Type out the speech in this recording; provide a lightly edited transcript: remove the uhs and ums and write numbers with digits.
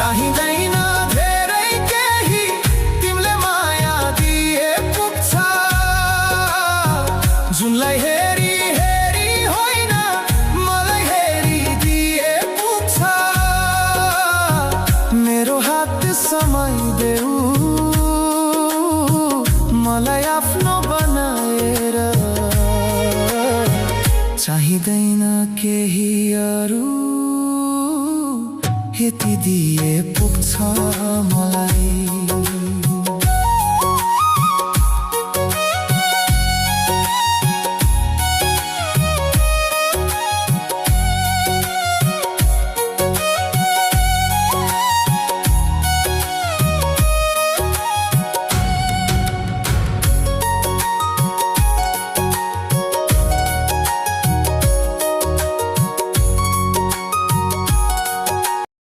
चाहिँदैन धेरै केही तिमीले माया दिए पुग्छ जुनलाई हेरी हेरी होइन मलाई हेरी दिए पुग्छ मेरो हात समाइदेऊ मलाई आफ्नो बनाएर चाहिँदैन केही अरू यति दिए पुग्छ मलाई